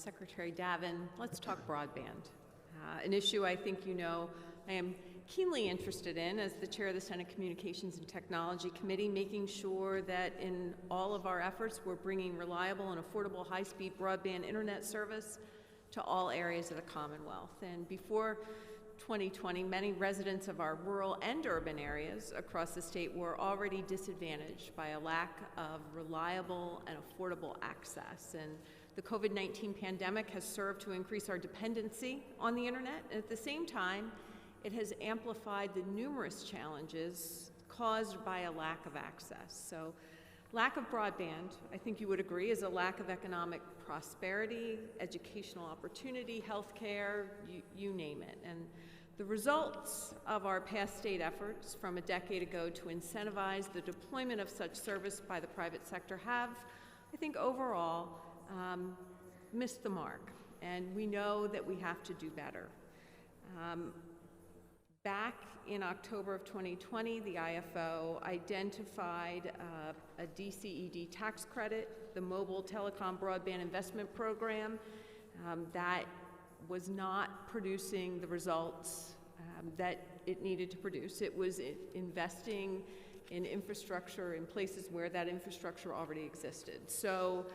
Secretary Davin. Let's talk broadband, an issue I think you know I am keenly interested in as the chair of the Senate Communications and Technology Committee, making sure that in all of our efforts we're bringing reliable and affordable high-speed broadband internet service to all areas of the Commonwealth. And before 2020, many residents of our rural and urban areas across the state were already disadvantaged by a lack of reliable and affordable access. And the COVID-19 pandemic has served to increase our dependency on the internet, and at the same time, it has amplified the numerous challenges caused by a lack of access. So, lack of broadband, I think you would agree, is a lack of economic prosperity, educational opportunity, healthcare, you name it. And the results of our past state efforts from a decade ago to incentivize the deployment of such service by the private sector have, I think, overall missed the mark. And we know that we have to do better. Back in October of 2020, the IFO identified a DCED tax credit, the Mobile Telecom Broadband Investment Program, that was not producing the results that it needed to produce. It was investing in infrastructure in places where that infrastructure already existed. So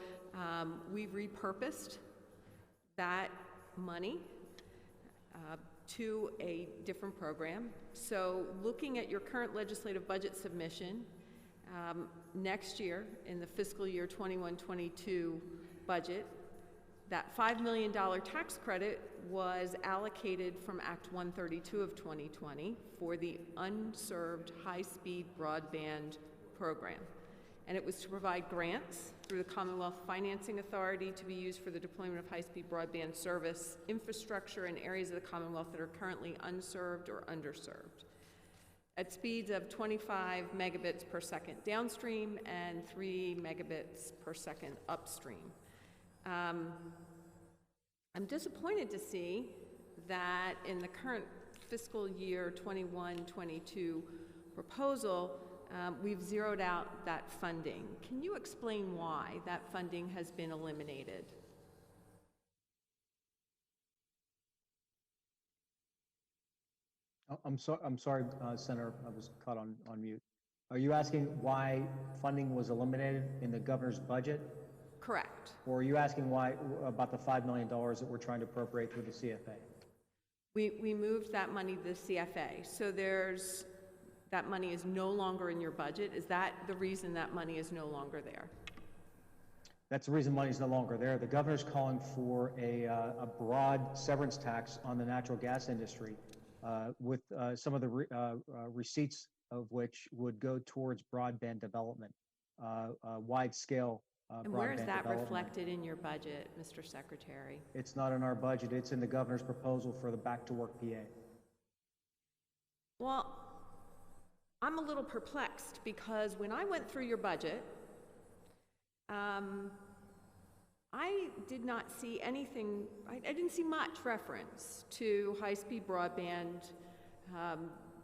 we repurposed that money to a different program. So looking at your current legislative budget submission, next year in the fiscal year 21-22 budget, that $5 million tax credit was allocated from Act 132 of 2020 for the unserved high-speed broadband program. And it was to provide grants through the Commonwealth Financing Authority to be used for the deployment of high-speed broadband service infrastructure in areas of the Commonwealth that are currently unserved or underserved, at speeds of 25 megabits per second downstream and 3 megabits per second upstream. I'm disappointed to see that in the current fiscal year 21-22 proposal, we've zeroed out that funding. Can you explain why that funding has been eliminated? I'm sorry, Senator, I was caught on mute. Are you asking why funding was eliminated in the governor's budget? Correct. Or are you asking why about the $5 million that we're trying to appropriate through the CFA? We moved that money to the CFA. So that money is no longer in your budget. Is that the reason that money is no longer there? That's the reason money is no longer there. The governor's calling for a broad severance tax on the natural gas industry, with some of the receipts of which would go towards broadband development, wide-scale and where is that reflected in your budget, Mr. Secretary? It's not in our budget. It's in the governor's proposal for the Back to Work PA. Well, I'm a little perplexed because when I went through your budget, I did not see anything, I didn't see much reference to high-speed broadband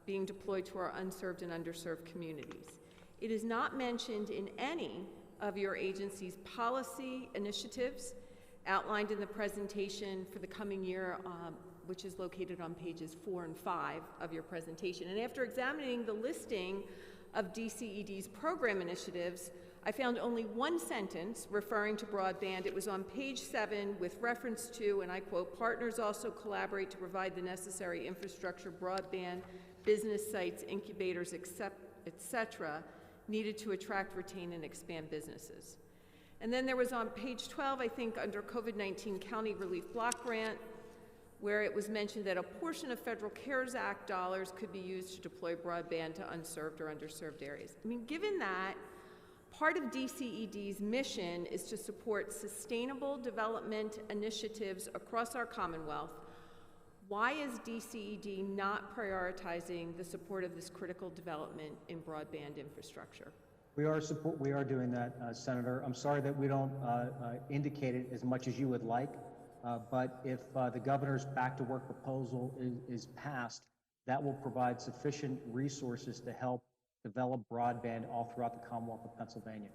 being deployed to our unserved and underserved communities. It is not mentioned in any of your agency's policy initiatives outlined in the presentation for the coming year, which is located on pages 4 and 5 of your presentation. And after examining the listing of DCED's program initiatives, I found only one sentence referring to broadband. It was on page 7 with reference to, and I quote, "Partners also collaborate to provide the necessary infrastructure, broadband, business sites, incubators, etc., needed to attract, retain, and expand businesses." And then there was on page 12, I think, under COVID-19 County Relief Block Grant, where it was mentioned that a portion of federal CARES Act dollars could be used to deploy broadband to unserved or underserved areas. I mean, given that part of DCED's mission is to support sustainable development initiatives across our Commonwealth, why is DCED not prioritizing the support of this critical development in broadband infrastructure? We are doing that, Senator. I'm sorry that we don't indicate it as much as you would like, but if the governor's Back to Work proposal is passed, that will provide sufficient resources to help develop broadband all throughout the Commonwealth of Pennsylvania.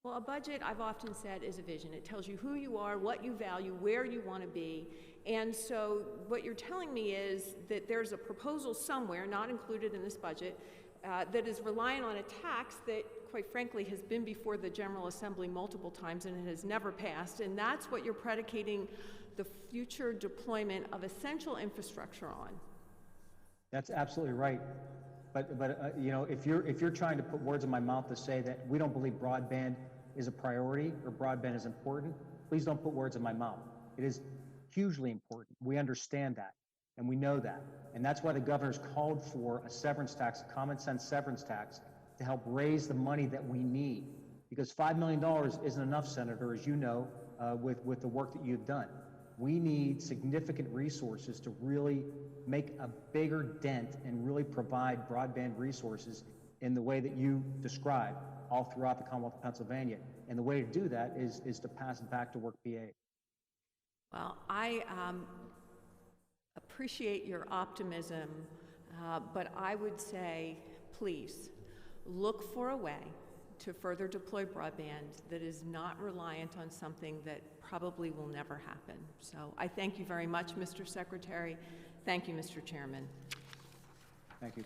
Well, a budget, I've often said, is a vision. It tells you who you are, what you value, where you want to be. And so what you're telling me is that there's a proposal somewhere, not included in this budget, that is relying on a tax that, quite frankly, has been before the General Assembly multiple times and it has never passed. And that's what you're predicating the future deployment of essential infrastructure on. That's absolutely right. But you know, if you're trying to put words in my mouth to say that we don't believe broadband is a priority or broadband is important, please don't put words in my mouth. It is hugely important. We understand that, and we know that. And that's why the governor's called for a severance tax, a common sense severance tax, to help raise the money that we need. Because $5 million isn't enough, Senator, as you know, with the work that you've done. We need significant resources to really make a bigger dent and really provide broadband resources in the way that you described all throughout the Commonwealth of Pennsylvania. And the way to do that is to pass back to work PA. Well, I appreciate your optimism, but I would say, please, look for a way to further deploy broadband that is not reliant on something that probably will never happen. So I thank you very much, Mr. Secretary. Thank you, Mr. Chairman. Thank you.